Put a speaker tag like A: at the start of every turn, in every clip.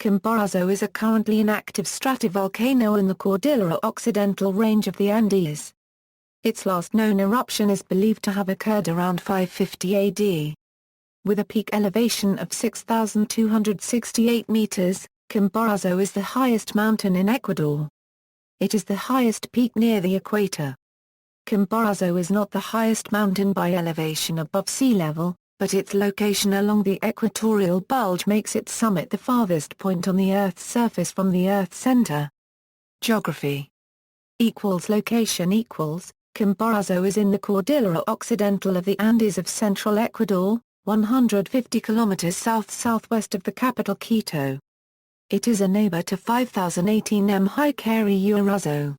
A: Chimborazo is a currently inactive stratovolcano in the Cordillera Occidental range of the Andes. Its last known eruption is believed to have occurred around 550 AD. With a peak elevation of 6,268 meters, Chimborazo is the highest mountain in Ecuador. It is the highest peak near the equator. Chimborazo is not the highest mountain by elevation above sea level, but its location along the equatorial bulge makes its summit the farthest point on the Earth's surface from the Earth's center. Geography Location Chimborazo is in the Cordillera Occidental of the Andes of central Ecuador, 150 kilometers south-southwest of the capital Quito. It is a neighbor to 5,018 m high Chimborazo.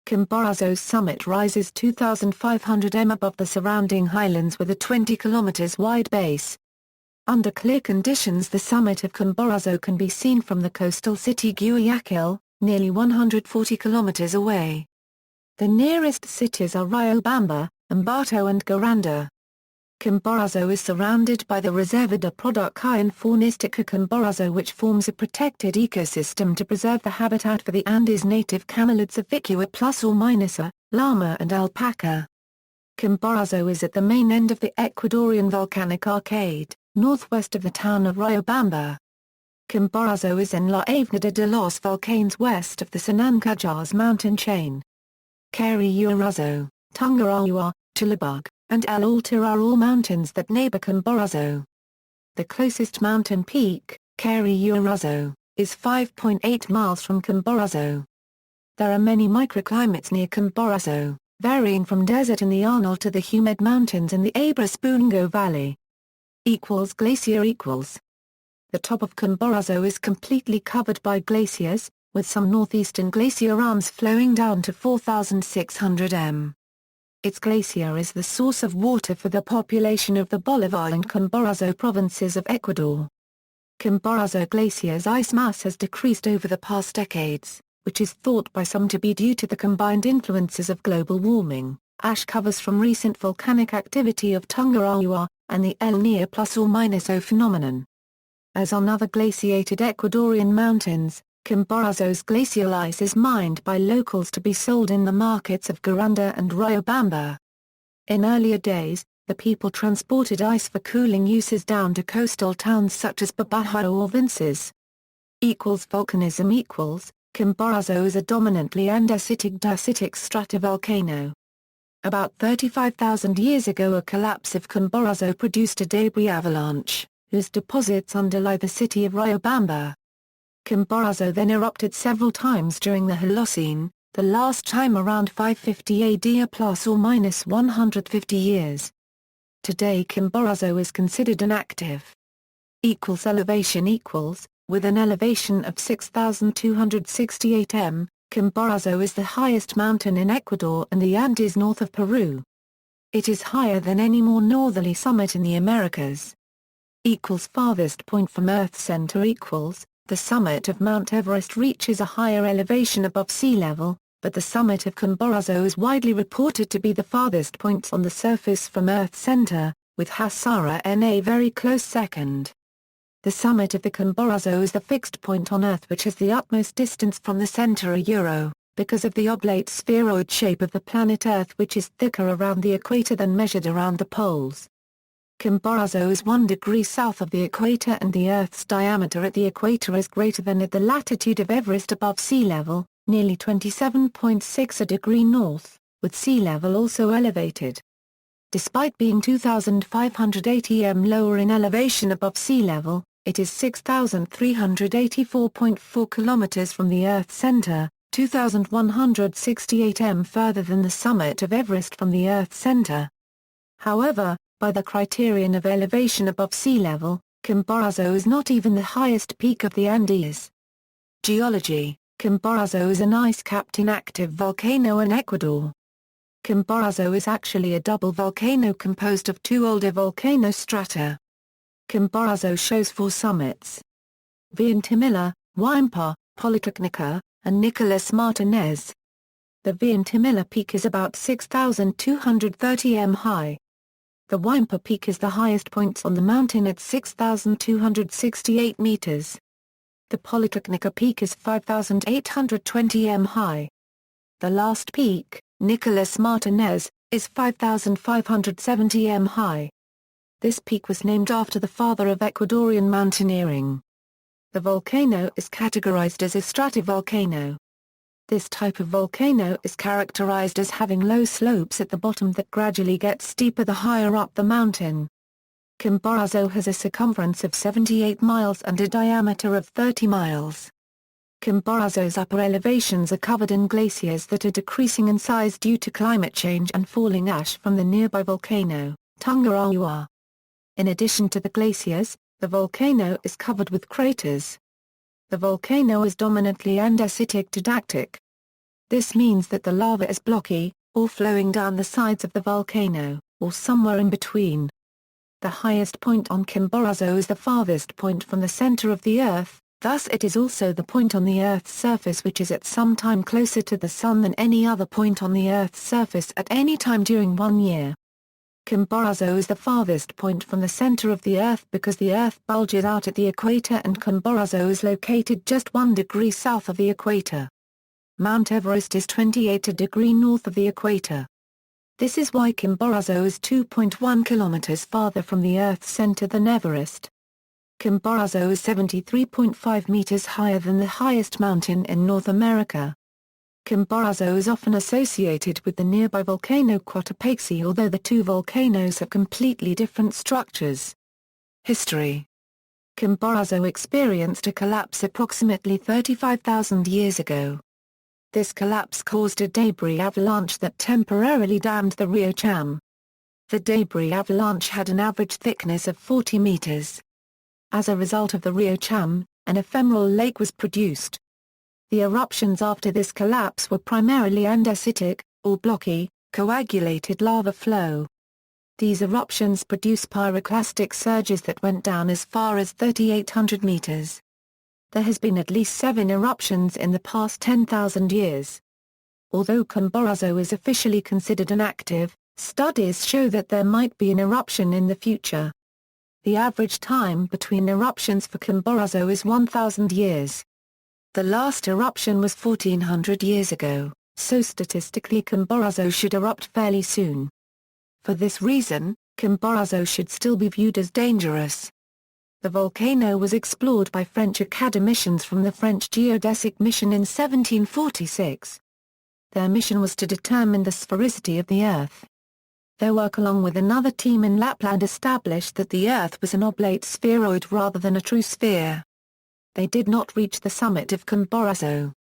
A: Chimborazo's summit rises 2,500 m above the surrounding highlands with a 20 km wide base. Under clear conditions, the summit of Chimborazo can be seen from the coastal city Guayaquil, nearly 140 km away. The nearest cities are Riobamba, Ambato and Guaranda. Chimborazo is surrounded by the Reserva de Producción Faunística Chimborazo, which forms a protected ecosystem to preserve the habitat for the Andes native camelids of Vicua ± a, llama and alpaca. Chimborazo is at the main end of the Ecuadorian volcanic arcade, northwest of the town of Riobamba. Chimborazo is in La Avenida de los Volcanes west of the Sinancayas mountain chain. Chimborazo, Tungurahua, Chulabug, and El Altar are all mountains that neighbor Chimborazo. The closest mountain peak, Chimborazo, is 5.8 miles from Chimborazo. There are many microclimates near Chimborazo, varying from desert in the Arnal to the humid mountains in the Abraspungo Valley. Glacier The top of Chimborazo is completely covered by glaciers, with some northeastern glacier arms flowing down to 4,600 m. Its glacier is the source of water for the population of the Bolivar and Chimborazo provinces of Ecuador. Chimborazo Glacier's ice mass has decreased over the past decades, which is thought by some to be due to the combined influences of global warming, ash covers from recent volcanic activity of Tungurahua, and the El Niño+O phenomenon. As on other glaciated Ecuadorian mountains, Chimborazo's glacial ice is mined by locals to be sold in the markets of Guaranda and Riobamba. In earlier days, the people transported ice for cooling uses down to coastal towns such as Babahoyo or Vinces. Volcanism Chimborazo is a dominantly andesitic-dacitic stratovolcano. About 35,000 years ago, a collapse of Chimborazo produced a debris avalanche, whose deposits underlie the city of Riobamba. Chimborazo then erupted several times during the Holocene, the last time around 550 AD, a ± 150 years. Today Chimborazo is considered inactive. Elevation With an elevation of 6,268 m, Chimborazo is the highest mountain in Ecuador and the Andes north of Peru. It is higher than any more northerly summit in the Americas. Farthest point from Earth's center The summit of Mount Everest reaches a higher elevation above sea level, but the summit of Chimborazo is widely reported to be the farthest point on the surface from Earth's center, with Hasara Na very close second. The summit of the Chimborazo is the fixed point on Earth which has the utmost distance from the center because of the oblate spheroid shape of the planet Earth, which is thicker around the equator than measured around the poles. Chimborazo is 1 degree south of the equator, and the Earth's diameter at the equator is greater than at the latitude of Everest above sea level, nearly 27.6 a degree north, with sea level also elevated. Despite being 2,580 m lower in elevation above sea level, it is 6,384.4 kilometers from the Earth's center, 2,168 m further than the summit of Everest from the Earth's center. However, by the criterion of elevation above sea level, Chimborazo is not even the highest peak of the Andes. Geology Chimborazo is an ice-capped inactive volcano in Ecuador. Chimborazo is actually a double volcano composed of 2 older volcano strata. Chimborazo shows 4 summits: Villantimilla, Huaympá, Polytechnica, and Nicolas Martinez. The Villantimilla peak is about 6,230 m high. The Huaympá peak is the highest point on the mountain at 6,268 meters. The Polytechnica Peak is 5,820 m high. The last peak, Nicolas Martinez, is 5,570 m high. This peak was named after the father of Ecuadorian mountaineering. The volcano is categorized as a stratovolcano. This type of volcano is characterized as having low slopes at the bottom that gradually get steeper the higher up the mountain. Chimborazo has a circumference of 78 miles and a diameter of 30 miles. Chimborazo's upper elevations are covered in glaciers that are decreasing in size due to climate change and falling ash from the nearby volcano, Tungurahua. In addition to the glaciers, the volcano is covered with craters. The volcano is dominantly andesitic to dactic. This means that the lava is blocky, or flowing down the sides of the volcano, or somewhere in between. The highest point on Chimborazo is the farthest point from the center of the Earth, thus it is also the point on the Earth's surface which is at some time closer to the Sun than any other point on the Earth's surface at any time during 1 year. Chimborazo is the farthest point from the center of the Earth because the Earth bulges out at the equator and Chimborazo is located just 1 degree south of the equator. Mount Everest is 28 degrees north of the equator. This is why Chimborazo is 2.1 kilometers farther from the Earth's center than Everest. Chimborazo is 73.5 meters higher than the highest mountain in North America. Chimborazo is often associated with the nearby volcano Cotopaxi, although the two volcanoes have completely different structures. History. Chimborazo experienced a collapse approximately 35,000 years ago. This collapse caused a debris avalanche that temporarily dammed the Rio Cham. The debris avalanche had an average thickness of 40 meters. As a result of the Rio Cham, an ephemeral lake was produced. The eruptions after this collapse were primarily andesitic, or blocky, coagulated lava flow. These eruptions produce pyroclastic surges that went down as far as 3,800 meters. There has been at least 7 eruptions in the past 10,000 years. Although Chimborazo is officially considered inactive, studies show that there might be an eruption in the future. The average time between eruptions for Chimborazo is 1,000 years. The last eruption was 1,400 years ago, so statistically Chimborazo should erupt fairly soon. For this reason, Chimborazo should still be viewed as dangerous. The volcano was explored by French academicians from the French Geodesic Mission in 1746. Their mission was to determine the sphericity of the Earth. Their work along with another team in Lapland established that the Earth was an oblate spheroid rather than a true sphere. They did not reach the summit of Chimborazo.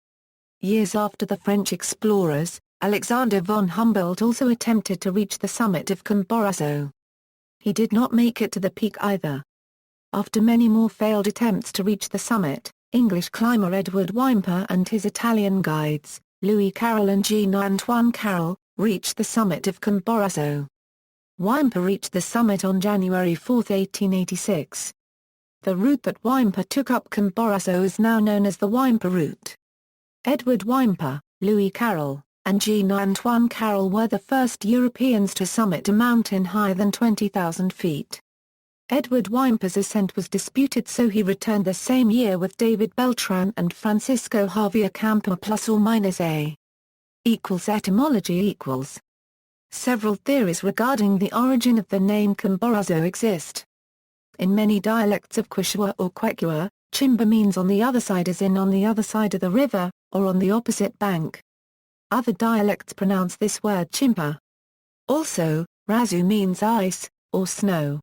A: Years after the French explorers, Alexander von Humboldt also attempted to reach the summit of Chimborazo. He did not make it to the peak either. After many more failed attempts to reach the summit, English climber Edward Whymper and his Italian guides, Louis Carroll and Jean-Antoine Carroll, reached the summit of Chimborazo. Whymper reached the summit on January 4, 1886. The route that Whymper took up Chimborazo is now known as the Whymper Route. Edward Whymper, Louis Carroll, and Jean-Antoine Carroll were the first Europeans to summit a mountain higher than 20,000 feet. Edward Whymper's ascent was disputed, so he returned the same year with David Beltran and Francisco Javier Campo +or-A. Etymology =. Several theories regarding the origin of the name Chimborazo exist. In many dialects of Quechua or Quechua, Chimba means on the other side, as in on the other side of the river, or on the opposite bank. Other dialects pronounce this word Chimpa. Also, Razu means ice, or snow.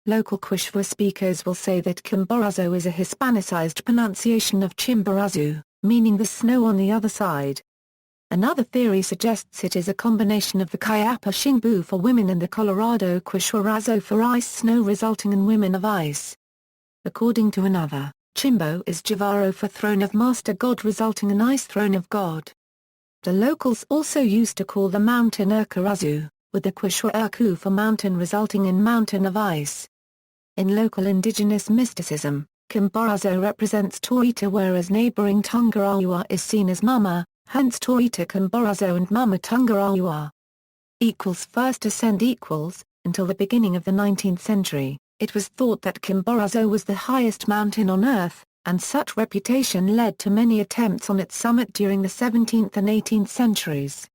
A: Local Quechua speakers will say that Chimborazo is a Hispanicized pronunciation of Chimborazo, meaning the snow on the other side. Another theory suggests it is a combination of the Kayapa Xingbu for women and the Colorado Quechua Razo for ice snow, resulting in women of ice. According to another, Chimbo is Javaro for throne of master god, resulting in ice throne of god. The locals also used to call the mountain Urkarazu, with the Quechua Urku for mountain, resulting in mountain of ice. In local indigenous mysticism, Chimborazo represents Toita, whereas neighboring Tungurahua is seen as Mama, hence Toita Chimborazo and Mama Tungurahua. First ascent until the beginning of the 19th century, it was thought that Chimborazo was the highest mountain on Earth, and such reputation led to many attempts on its summit during the 17th and 18th centuries.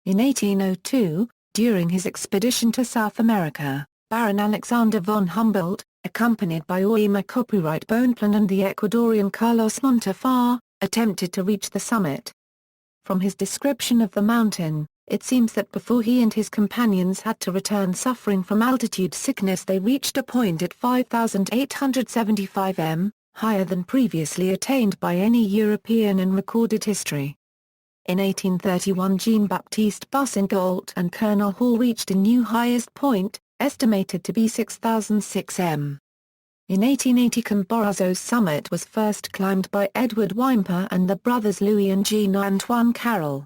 A: In 1802, during his expedition to South America, Baron Alexander von Humboldt, accompanied by OIMA copyright Bonpland and the Ecuadorian Carlos Montafar, attempted to reach the summit. From his description of the mountain, it seems that before he and his companions had to return suffering from altitude sickness, they reached a point at 5,875 m, higher than previously attained by any European in recorded history. In 1831, Jean-Baptiste Boussingault and Colonel Hall reached a new highest point, estimated to be 6,006 m. In 1880, Chimborazo's summit was first climbed by Edward Whymper and the brothers Louis and Jean-Antoine Carroll.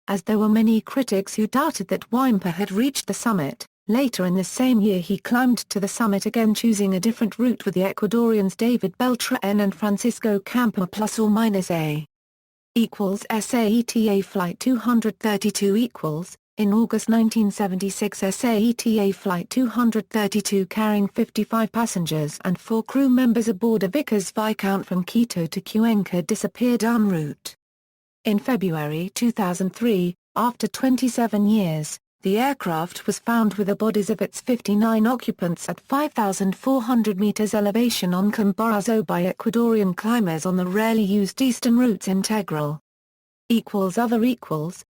A: As there were many critics who doubted that Whymper had reached the summit, later in the same year he climbed to the summit again, choosing a different route with the Ecuadorians David Beltran and Francisco Campo ±A. SAETA Flight 232 In August 1976, SAETA Flight 232 carrying 55 passengers and 4 crew members aboard a Vickers Viscount from Quito to Cuenca disappeared en route. In February 2003, after 27 years, the aircraft was found with the bodies of its 59 occupants at 5,400 meters elevation on Chimborazo by Ecuadorian climbers on the rarely used Eastern Routes Integral.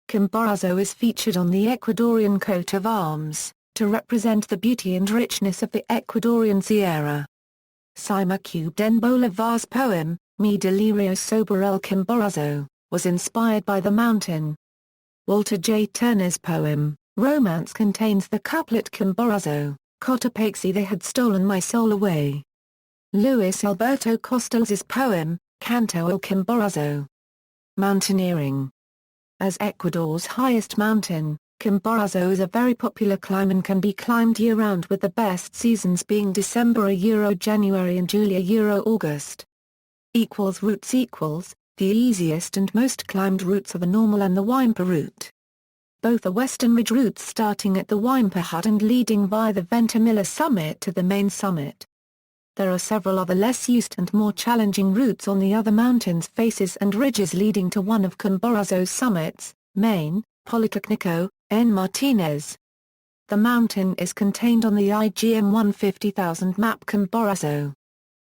A: Chimborazo is featured on the Ecuadorian coat of arms, to represent the beauty and richness of the Ecuadorian Sierra. Sima Q. Den Bolivar's poem, Mi Delirio sobre el Chimborazo, was inspired by the mountain. Walter J. Turner's poem, Romance, contains the couplet Chimborazo, Cotopaxi, they had stolen my soul away. Luis Alberto Costales' poem, Canto al Chimborazo. Mountaineering. As Ecuador's highest mountain, Chimborazo is a very popular climb and can be climbed year-round, with the best seasons being December-January and July-August. Routes. The easiest and most climbed routes are the normal and the Whymper route. Both are western ridge routes starting at the Whymper Hut and leading via the Ventimilla summit to the main summit. There are several other less used and more challenging routes on the other mountains' faces and ridges leading to one of Chimborazo's summits, Main, Polytechnico, N. Martinez. The mountain is contained on the IGM 150,000 map. Chimborazo.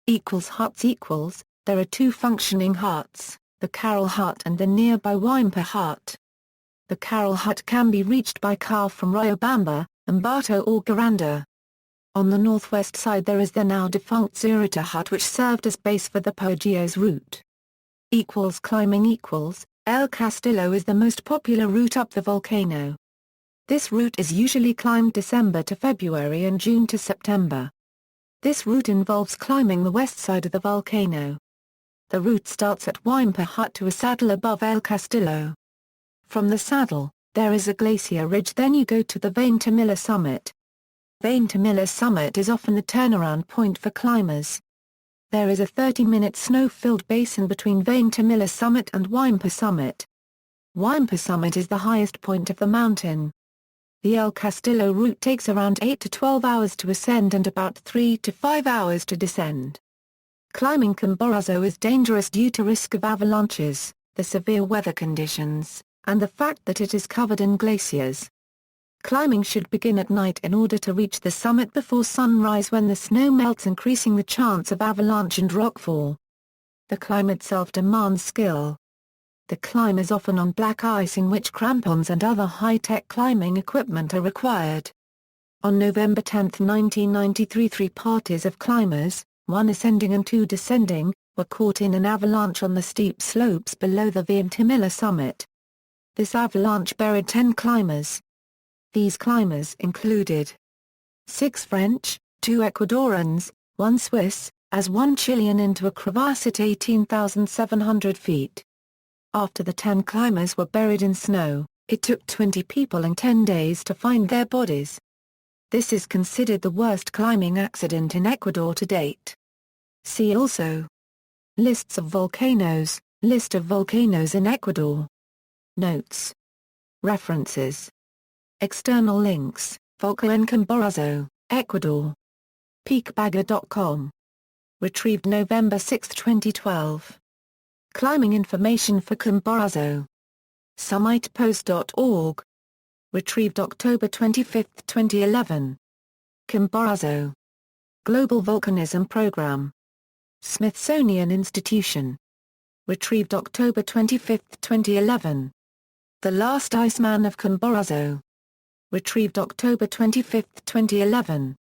A: Huts. There are 2 functioning huts, the Carroll Hut and the nearby Whymper Hut. The Carroll Hut can be reached by car from Riobamba, Ambato or Garanda. On the northwest side there is the now defunct Zurita Hut, which served as base for the Pogios route. Climbing. El Castillo is the most popular route up the volcano. This route is usually climbed December to February and June to September. This route involves climbing the west side of the volcano. The route starts at Whymper Hut to a saddle above El Castillo. From the saddle, there is a glacier ridge, then you go to the Ventimilla summit. Ventimilla summit is often the turnaround point for climbers. There is a 30-minute snow-filled basin between Ventimilla summit and Whymper summit. Whymper summit is the highest point of the mountain. The El Castillo route takes around 8 to 12 hours to ascend and about 3 to 5 hours to descend. Climbing Chimborazo is dangerous due to risk of avalanches, the severe weather conditions, and the fact that it is covered in glaciers. Climbing should begin at night in order to reach the summit before sunrise, when the snow melts, increasing the chance of avalanche and rockfall. The climb itself demands skill. The climb is often on black ice, in which crampons and other high-tech climbing equipment are required. On November 10, 1993, 3 parties of climbers, 1 ascending and 2 descending, were caught in an avalanche on the steep slopes below the Ventimilla summit. This avalanche buried 10 climbers. These climbers included 6 French, 2 Ecuadorians, 1 Swiss, as 1 Chilean into a crevasse at 18,700 feet. After the 10 climbers were buried in snow, it took 20 people and 10 days to find their bodies. This is considered the worst climbing accident in Ecuador to date. See also: Lists of volcanoes, List of volcanoes in Ecuador. Notes. References. External links: Volcán Chimborazo, Ecuador. Peakbagger.com Retrieved November 6, 2012. Climbing information for Chimborazo. Summitpost.org. Retrieved October 25, 2011. Chimborazo. Global Volcanism Program. Smithsonian Institution. Retrieved October 25, 2011. The Last Iceman of Chimborazo. Retrieved October 25, 2011.